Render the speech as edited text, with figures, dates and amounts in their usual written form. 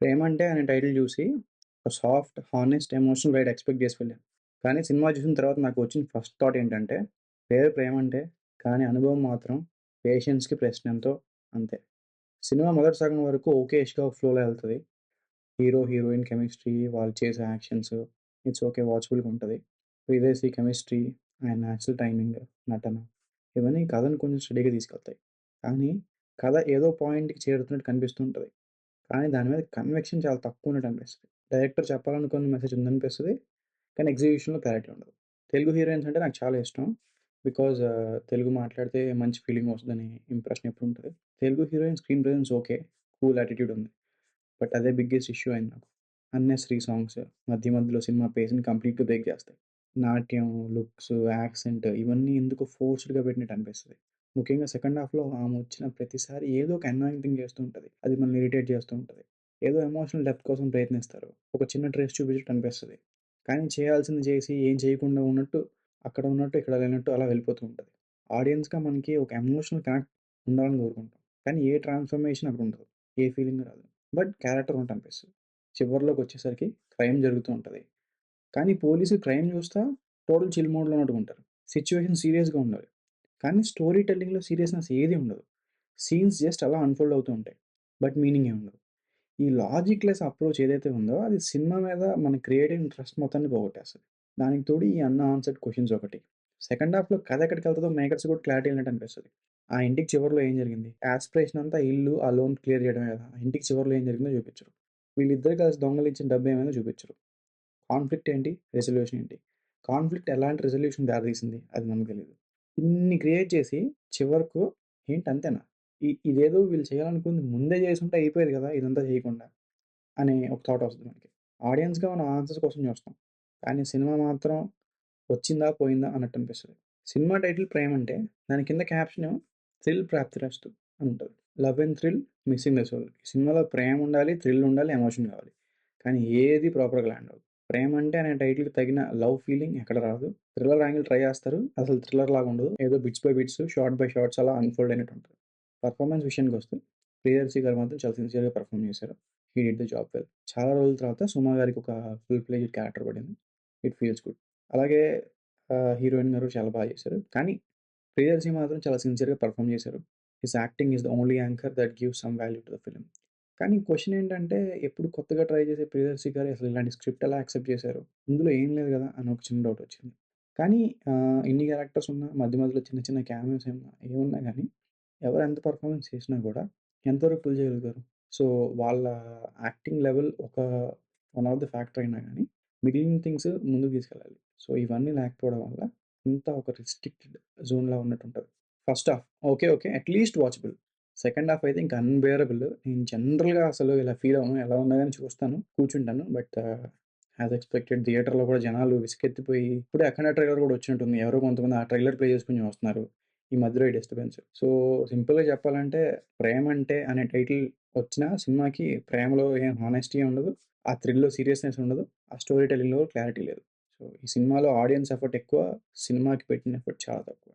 'ప్రేమంటే' అనే టైటిల్ చూసి ఒక soft, honest emotional ride expect చేసి వెళ్ళాను. కానీ సినిమా చూసిన తర్వాత నాకు వచ్చిన ఫస్ట్ థాట్ ఏంటంటే, పేరు 'ప్రేమంటే' కానీ అనుభవం మాత్రం 'పేషెన్స్‌కి ప్రశ్నెంతో' అంతే. సినిమా మొదటి సగం వరకు ఓకే ఇష్‌గా ఫ్లోలో ఎళ్తది. హీరో, హీరోయిన్ కెమిస్ట్రీ, వాళ్ళు చేసే యాక్షన్స్ ఇట్స్ ఓకే వాచబుల్‌గా ఉంటది. ప్రియదర్శి కెమిస్ట్రీ, ఆయన నేచురల్ టైమింగ్, నటన ఇవన్నీ కథను కొంచెం స్టడీగా తీసుకెళ్తాయి. కానీ కథ ఏదో పాయింట్‌కి చేరుతున్నట్టు కనిపిస్తూ ఉంటది. కానీ దాని మీద కన్విక్షన్ చాలా తక్కువున్నట్టు అనిపిస్తది. డైరెక్టర్ చెప్పాలనుకున్న మెసేజ్ ఉందనిపిస్తది. కానీ ఎగ్జిక్యూషన్‌లో క్లారిటీ ఉండదు. తెలుగు హీరోయిన్స్ అంటే నాకు చాలా ఇష్టం. బికాజ్ తెలుగు మాట్లాడితే మంచి ఫీలింగ్ వస్తదని ఇంప్రెషన్ ఎప్పుడు ఉంటది. Telugu heroine screen presence okay. Cool attitude ఉంది. బట్ అదే బిగ్గెస్ట్ ఇష్యూ అయింది నాకు. అన్నెసెసరీ సాంగ్స్ మధ్య మధ్యలో సినిమా పేస్‌ని కంప్లీట్‌గా బ్రేక్ చేస్తాయి. నాట్యం, లుక్స్, యాక్సెంట్ ఇవన్నీ ఎందుకో ఫోర్స్‌డ్‌గా పెట్టినట్టు అనిపిస్తది. ముఖ్యంగా సెకండ్ హాఫ్‌లో ఆమె వచ్చిన ప్రతిసారి ఏదో ఒక అన్నాయింగ్ థింగ్ చేస్తూ ఉంటది. అది మనల్ని ఇరిటేట్ చేస్తూ ఉంటది. ఏదో ఎమోషనల్ డెప్త్ కోసం ప్రయత్నిస్తారు. ఒక చిన్న ట్రేస్ చూపించినట్టు అనిపిస్తది. కానీ చేయాల్సింది చేసి ఏం చేయకుండా ఉన్నట్టు, అక్కడ ఉన్నట్టు, ఇక్కడ లేనట్టు అలా వెళ్ళిపోతూ ఉంటది. ఆడియన్స్‌గా మనకి ఒక ఎమోషనల్ కనెక్ట్ ఉండాలని కోరుకుంటాం. కానీ ఏ ట్రాన్స్‌ఫర్మేషన్ అక్కడ ఉండదు. ఏ ఫీలింగ్ రాదు. బట్ క్యారెక్టర్ ఉన్నట్టు అనిపిస్తది. చివరిలోకొచ్చేసరికి క్రైమ్ జరుగుతూ ఉంటది. కానీ పోలీసు క్రైమ్ చూస్తా టోటల్ చిల్ మోడ్‌లో ఉన్నట్టుగుంటారు. సిట్యుయేషన్ సీరియస్‌గా ఉండాలి. కానీ స్టోరీ టెల్లింగ్‌లో సీరియస్‌నెస్ ఏది ఉండదు. సీన్స్ జస్ట్ అలా అన్‌ఫోల్డ్ అవుతూ ఉంటాయి. బట్ మీనింగ్ ఏమి ఉండదు. ఈ లాజిక్ లెస్ అప్రోచ్ ఏదైతే ఉందో అది సినిమా మీద మన క్రియేటివ్ ఇంట్రెస్ట్ మొత్తాన్ని పోగొట్టేస్తది. దానికి తోడు ఈ అన్‌ఆన్సర్డ్ క్వెషన్స్ ఒకటి. సెకండ్ హాఫ్‌లో కథ ఎక్కడికెళ్తదో మేకర్స్ కూడా క్లారిటీ లేనట్టు అనిపిస్తది. ఆ ఇంటికి చివరిలో ఏం జరిగింది? యాస్పిరేషన్ అంతా ఇల్లు, ఆ లోన్ క్లియర్ చేయడమే కదా! ఆ ఇంటికి చివరిలో ఏం జరిగిందో చూపించరు. వీళ్ళిద్దరు కలిసి దొంగలించిన డబ్బేమైందో చూపించరు. కాన్ఫ్లిక్ట్ ఏంటి? రెజల్యూషన్ ఏంటి? కాన్ఫ్లిక్ట్ ఎలాంటి రెజల్యూషన్‌కి దారితీసింది? అది మనకు తెలీదు. ఇన్ని క్రియేట్ చేసి చివరకు ఏంటి అంతేనా? ఇదేదో వీళ్ళు చేయాలనుకుంది ముందే చేసుంటే అయిపోయేది కదా! ఇదంతా చేయకుండా అనే ఒక థాట్ వస్తది మనకి. ఆడియన్స్‌గా మనం ఆన్సర్స్ కోసం చూస్తాం. కానీ సినిమా మాత్రం వచ్చిందా? పోయిందా? అన్నట్టు అనిపిస్తది. సినిమా టైటిల్ 'ప్రేమ' అంటే దాని కింద క్యాప్షన్ 'థ్రిల్ ప్రాప్తిరస్తు' అని ఉంటది. Love and thrill missing the soul. ఈ సినిమాలో ప్రేమ ఉండాలి, థ్రిల్ ఉండాలి, ఎమోషన్ కావాలి. కానీ ఏది ప్రాపర్‌గా ల్యాండ్ అవ్వదు. 'ప్రేమ' అంటే అనే టైటిల్‌కి తగిన లవ్ ఫీలింగ్ ఎక్కడ రాదు. థ్రిల్లర్ యాంగిల్ ట్రై చేస్తారు. అసలు థ్రిల్లర్ లాగా ఉండదు. ఏదో bits by bits, short by shorts అలా అన్‌ఫోల్డ్ అయినట్టు ఉంటది. పెర్ఫార్మన్స్ విషయానికొస్తే ప్రియదర్శి గారు మాత్రం చాలా సిన్సియర్‌గా పెర్ఫార్మ్ చేశారు. హి డిడ్ ద జాబ్ వెల్. చాలా రోజుల తర్వాత సుమ గారికి ఒక ఫుల్ ఫ్లెడ్జ్డ్ క్యారెక్టర్ పడింది. It feels good. అలాగే హీరోయిన్ గారు చాలా బాగా చేశారు. కానీ ప్రియదర్శి మాత్రం చాలా సిన్సియర్‌గా పెర్ఫార్మ్ చేశారు. His acting is the only anchor that gives some value to the film. కానీ క్వెషన్ ఏంటంటే ఎప్పుడు కొత్తగా ట్రై చేసే ప్రియదర్శి గారు అసలు ఇలాంటి స్క్రిప్ట్ ఎలా యాక్సెప్ట్ చేశారు? ఇందులో ఏం లేదు గదా! అని ఒక చిన్న డౌట్ వచ్చింది. కానీ ఇన్ని క్యారెక్టర్స్ ఉన్నా మధ్య మధ్యలో చిన్న చిన్న క్యామియోస్ ఏమున్నా గానీ ఎవరు ఎంత పెర్ఫార్మన్స్ చేసినా గూడా ఎంతవరకు పుల్ చేయగలుగుతారు? సో, వాళ్ళ acting level one of the factor అయినా గానీ, మిగిలిన థింగ్స్ ముందుకు తీసుకెళ్ళాలి. సో, ఇవన్నీ లేకపోవడం వల్ల అంతా ఒక రిస్ట్రిక్టెడ్ జోన్‌లా ఉన్నట్టుంటది. First half okay. Okay. At least watchable. Second half అయితే ఇంక అన్‌బేరబుల్. నేను జనరల్‌గా అసలు ఇలా ఫీల్ అవ్వను. ఎలా ఉన్నా గాని చూస్తాను, కూర్చుంటాను. బట్ యాస్ ఎక్స్‌పెక్టెడ్ థియేటర్‌లో కూడా జనాలు విసుగెత్తిపోయి ఇప్పుడే 'అఖండ' ట్రైలర్ కూడా వచ్చినట్టుంది. ఎవరో కొంతమంది ఆ ట్రైలర్ ప్లే చేసుకొని చూస్తున్నారు. ఈ మధ్యలో ఈ డిస్టర్బెన్స్. సో, సింపుల్‌గా చెప్పాలంటే 'ప్రేమంటే' అనే టైటిల్ వచ్చినా సినిమాకి ప్రేమలో ఏం హానెస్టీ ఉండదు. ఆ థ్రిల్‌లో సీరియస్‌నెస్ ఉండదు. ఆ స్టోరీ టెల్లింగ్‌లో క్లారిటీ లేదు. సో, ఈ సినిమాలో ఆడియన్స్ ఎఫర్ట్ ఎక్కువ. సినిమాకి పెట్టిన ఎఫర్ట్ చాలా తక్కువ.